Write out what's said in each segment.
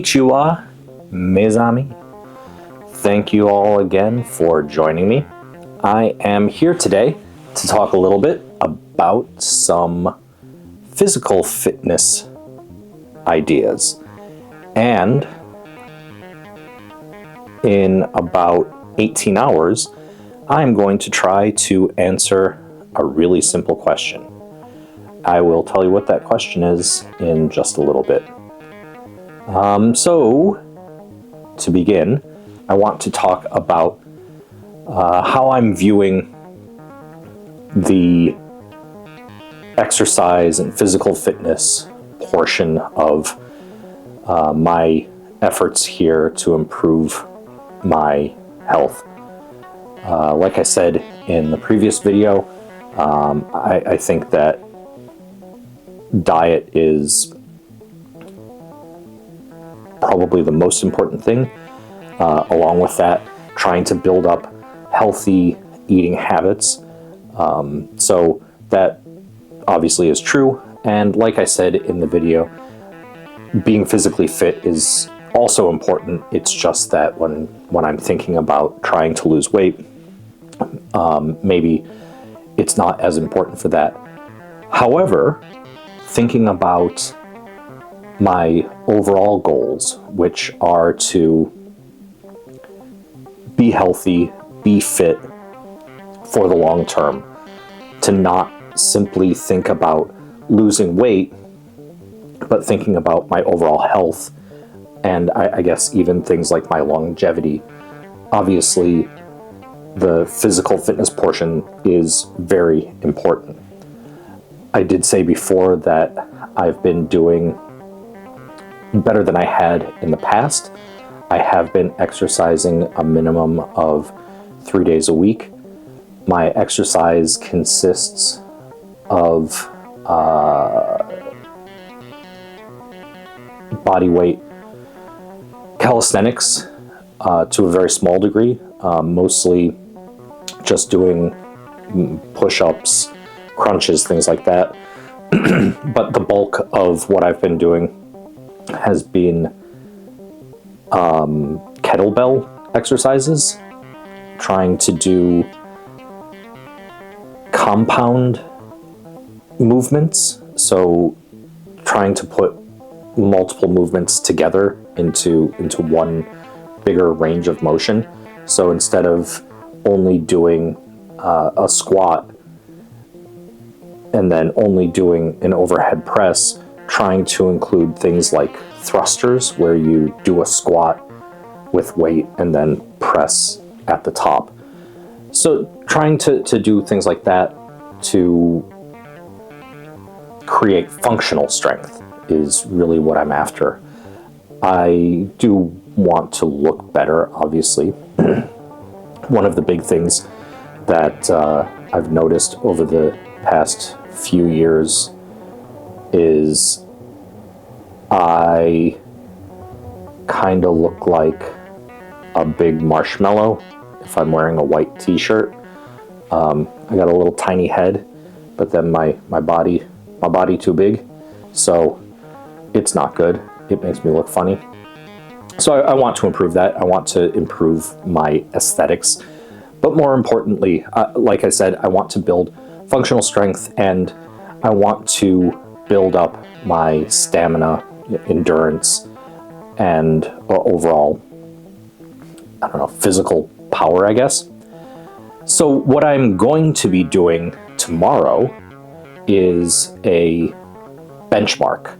Konnichiwa, mes amis. Thank you all again for joining me. I am here today to talk a little bit about some physical fitness ideas. And in about 18 hours, I'm going to try to answer a really simple question. I will tell you what that question is in just a little bit. So, to begin, I want to talk about how I'm viewing the exercise and physical fitness portion of my efforts here to improve my health. Like I said in the previous video, I think that diet is probably the most important thing. Along with that, trying to build up healthy eating habits. So that obviously is true. And like I said in the video, being physically fit is also important. It's just that when I'm thinking about trying to lose weight, maybe it's not as important for that. However, thinking about my overall goals, which are to be healthy, be fit for the long term, to not simply think about losing weight, but thinking about my overall health, and I guess even things like my longevity. Obviously, the physical fitness portion is very important. I did say before that I've been doing better than I had in the past. I have been exercising a minimum of 3 days a week. My exercise consists of bodyweight calisthenics to a very small degree, mostly just doing push-ups, crunches, things like that. But the bulk of what I've been doing has been kettlebell exercises, trying to do compound movements, so trying to put multiple movements together into one bigger range of motion. So instead of only doing a squat and then only doing an overhead press, trying to include things like thrusters, where you do a squat with weight and then press at the top. So trying to do things like that to create functional strength is really what I'm after. I do want to look better, obviously. One of the big things that I've noticed over the past few years is I kind of look like a big marshmallow if I'm wearing a white t-shirt. I got a little tiny head, but then my body too big, so it's not good. It makes me look funny. So I want to improve that. I want to improve my aesthetics, but more importantly, like I said, I want to build functional strength, and I want to build up my stamina, endurance, and overall, I don't know, physical power, I guess. So what I'm going to be doing tomorrow is a benchmark.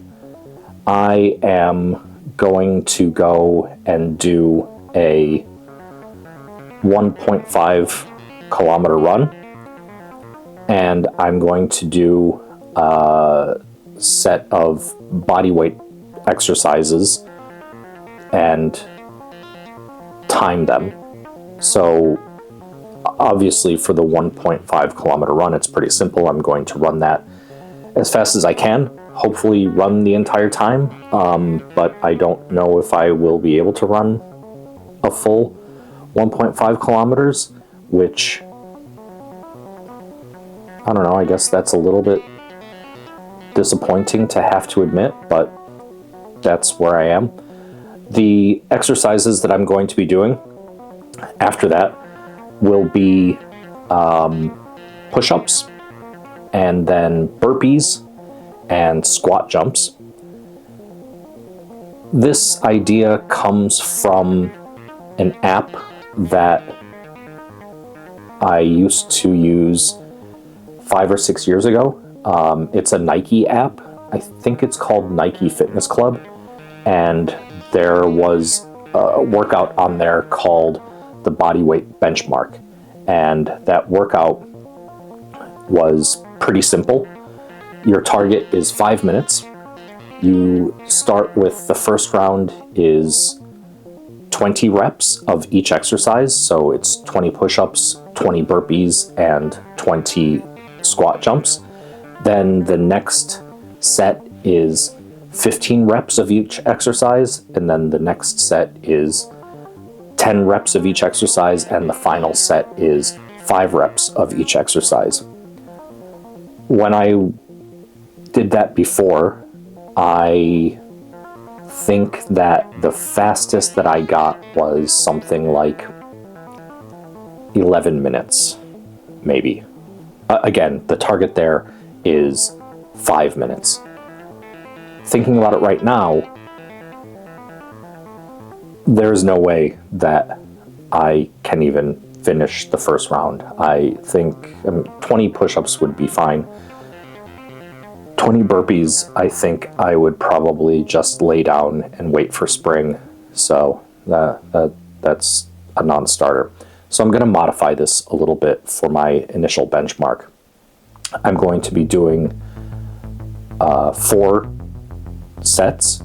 I am going to go and do a 1.5 kilometer run, and I'm going to do a set of bodyweight exercises and time them. So obviously for the 1.5 kilometer run, it's pretty simple. I'm going to run that as fast as I can, hopefully run the entire time, but I don't know if I will be able to run a full 1.5 kilometers, which, I don't know, I guess that's a little bit disappointing to have to admit, but that's where I am. The exercises that I'm going to be doing after that will be push-ups, and then burpees and squat jumps. This idea comes from an app that I used to use 5 or 6 years ago. It's a Nike app. I think it's called Nike Fitness Club, and there was a workout on there called the Bodyweight benchmark, and that workout was pretty simple. Your target is 5 minutes. You start with the first round is 20 reps of each exercise, so it's 20 push-ups, 20 burpees, and 20 squat jumps. Then the next set is 15 reps of each exercise, and then the next set is 10 reps of each exercise, and the final set is 5 reps of each exercise. When I did that before, I think that the fastest that I got was something like 11 minutes, maybe. Again, the target there is 5 minutes. Thinking about it right now, there's no way that I can even finish the first round. I think 20 push-ups would be fine. 20 burpees, I think I would probably just lay down and wait for spring. So that's a non-starter. So I'm going to modify this a little bit for my initial benchmark. I'm going to be doing 4 sets.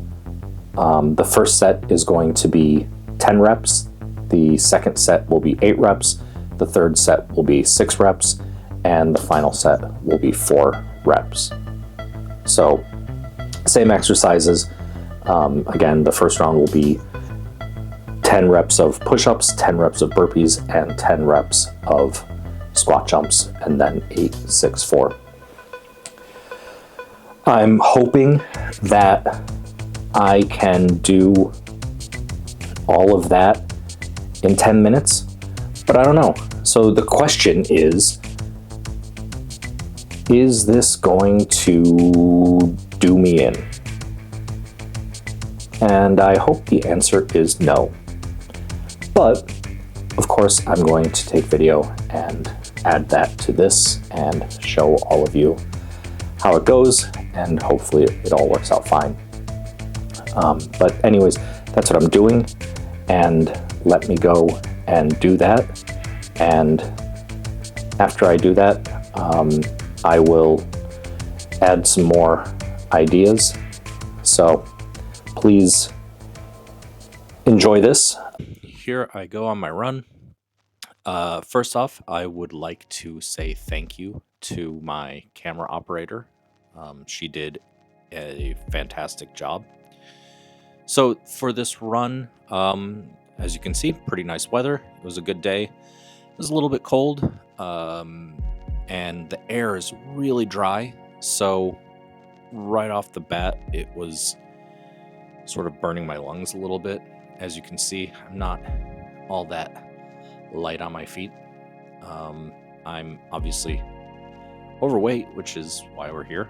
The first set is going to be 10 reps. The second set will be 8 reps. The third set will be 6 reps. And the final set will be 4 reps. So, same exercises. Again, the first round will be 10 reps of push-ups, 10 reps of burpees, and 10 reps of squat jumps, and then 8, 6, 4. I'm hoping that I can do all of that in 10 minutes, but I don't know. So the question is this going to do me in? And I hope the answer is no. But, of course, I'm going to take video and add that to this and show all of you how it goes, and hopefully it all works out fine. But anyways, that's what I'm doing, and let me go and do that. And after I do that, I will add some more ideas. So please enjoy this. Here I go on my run. First off, I would like to say thank you to my camera operator. She did a fantastic job. So for this run, as you can see, pretty nice weather. It was a good day. It was a little bit cold, and the air is really dry. So right off the bat, it was sort of burning my lungs a little bit. As you can see, I'm not all that light on my feet. I'm obviously overweight, which is why we're here,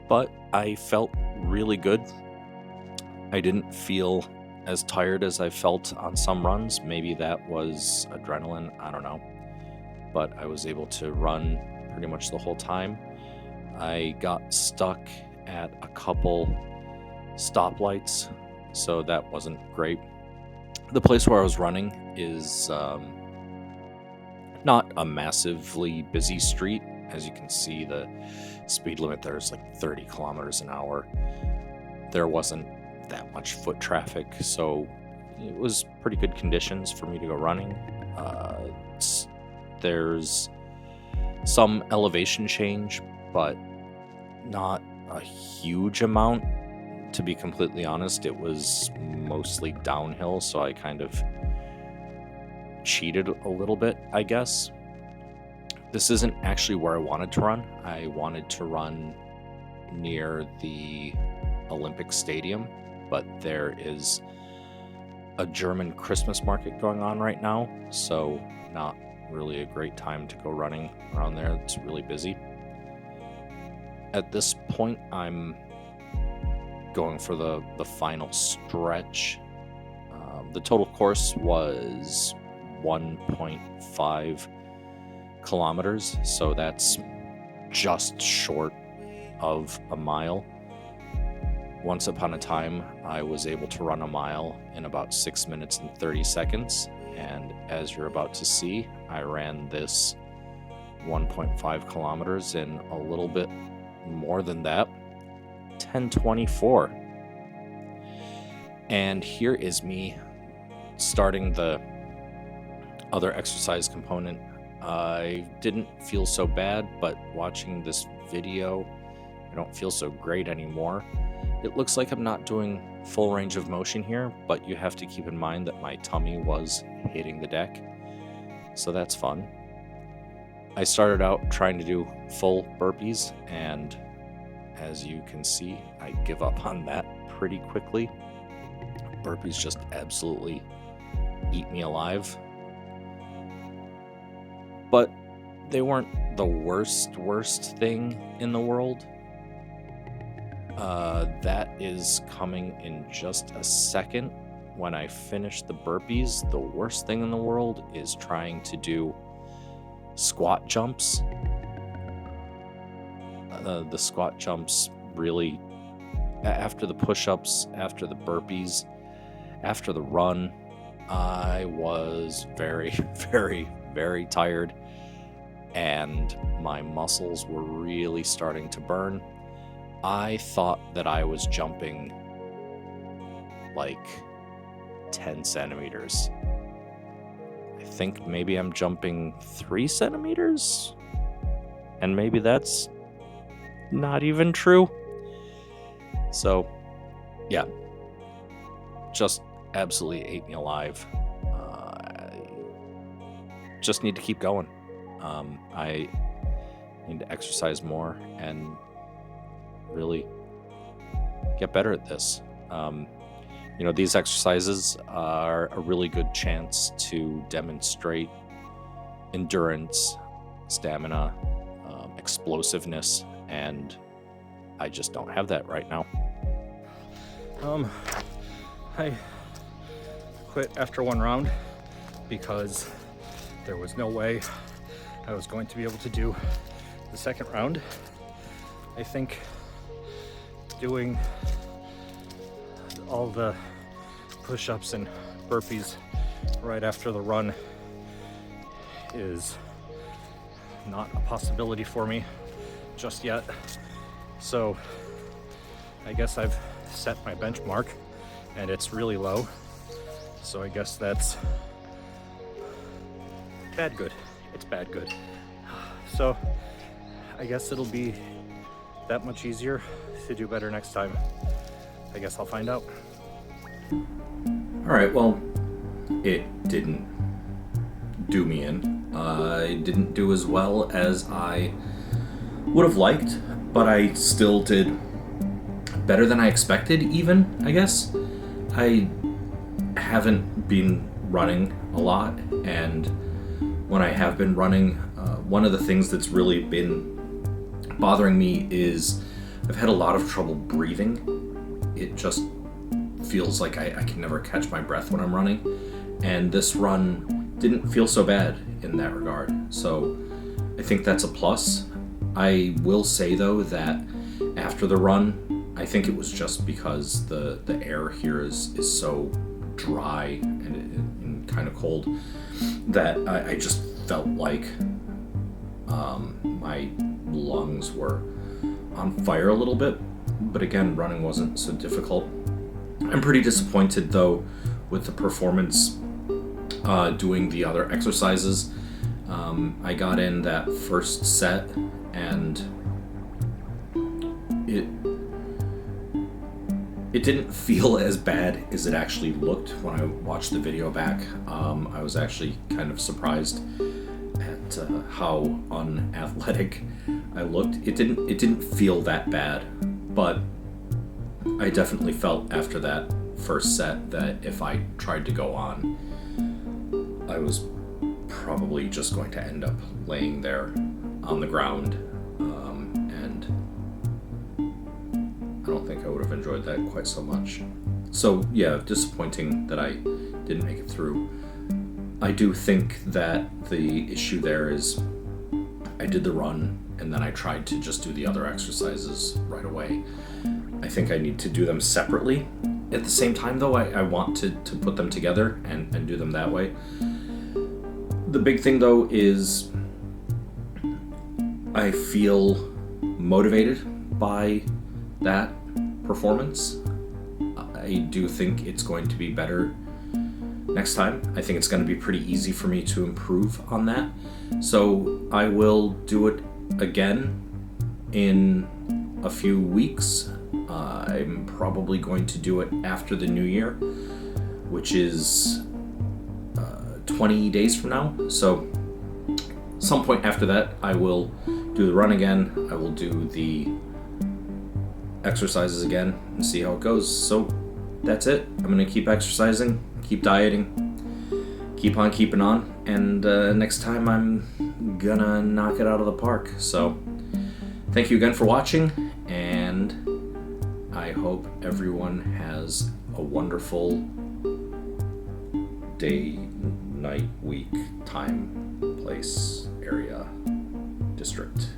but I felt really good. I didn't feel as tired as I felt on some runs. Maybe that was adrenaline, I don't know. But I was able to run pretty much the whole time. I got stuck at a couple stoplights, so that wasn't great. The place where I was running is not a massively busy street. As you can see, the speed limit there is like 30 kilometers an hour. There wasn't that much foot traffic, so it was pretty good conditions for me to go running. There's some elevation change, but not a huge amount. To be completely honest, it was mostly downhill, so I kind of cheated a little bit, I guess. This isn't actually where I wanted to run. I wanted to run near the Olympic Stadium, but there is a German Christmas market going on right now, so not really a great time to go running around there. It's really busy. At this point, I'm going for the final stretch. The total course was 1.5 kilometers, so that's just short of a mile. Once upon a time, I was able to run a mile in about 6 minutes and 30 seconds, and as you're about to see, I ran this 1.5 kilometers in a little bit more than that, 10:24. And here is me starting the other exercise component. I didn't feel so bad, but watching this video, I don't feel so great anymore. It looks like I'm not doing full range of motion here, but you have to keep in mind that my tummy was hitting the deck, so that's fun. I started out trying to do full burpees, and as you can see, I give up on that pretty quickly. Burpees just absolutely eat me alive. But they weren't the worst thing in the world. That is coming in just a second. When I finish the burpees, the worst thing in the world is trying to do squat jumps. The squat jumps really, after the push-ups, after the burpees, after the run, I was very, very tired, and my muscles were really starting to burn. I thought that I was jumping like 10 centimeters. I think maybe I'm jumping 3 centimeters, and maybe that's not even true. So, yeah, just absolutely ate me alive. I just need to keep going. I need to exercise more and really get better at this. These exercises are a really good chance to demonstrate endurance, stamina, explosiveness, and I just don't have that right now. I quit after one round because there was no way I was going to be able to do the second round. I think doing all the push-ups and burpees right after the run is not a possibility for me just yet. So I guess I've set my benchmark and it's really low. So I guess that's bad good. It's bad good. So I guess it'll be that much easier to do better next time. I guess I'll find out. Alright, well, it didn't do me in. I didn't do as well as I would have liked, but I still did better than I expected, even, I guess. I haven't been running a lot, and when I have been running, one of the things that's really been bothering me is I've had a lot of trouble breathing. It just feels like I can never catch my breath when I'm running, and this run didn't feel so bad in that regard, so I think that's a plus. I will say though that after the run, I think it was just because the air here is so dry and kind of cold that I just felt like my lungs were on fire a little bit, but again, running wasn't so difficult. I'm pretty disappointed though with the performance doing the other exercises. I got in that first set and it didn't feel as bad as it actually looked when I watched the video back. I was actually kind of surprised at how unathletic I looked. It didn't feel that bad, but I definitely felt after that first set that if I tried to go on, I was probably just going to end up laying there on the ground, and I don't think I would have enjoyed that quite so much. So yeah, disappointing that I didn't make it through. I do think that the issue there is I did the run and then I tried to just do the other exercises right away. I think I need to do them separately. At the same time though, I want to put them together and do them that way. The big thing though is I feel motivated by that performance. I do think it's going to be better next time. I think it's going to be pretty easy for me to improve on that. So I will do it again in a few weeks. I'm probably going to do it after the new year, which is 20 days from now. So some point after that, I will do the run again. I will do the exercises again and see how it goes. So that's it. I'm going to keep exercising, keep dieting, keep on keeping on, and next time I'm gonna knock it out of the park. So thank you again for watching, and I hope everyone has a wonderful day, night, week, time, place, area, district.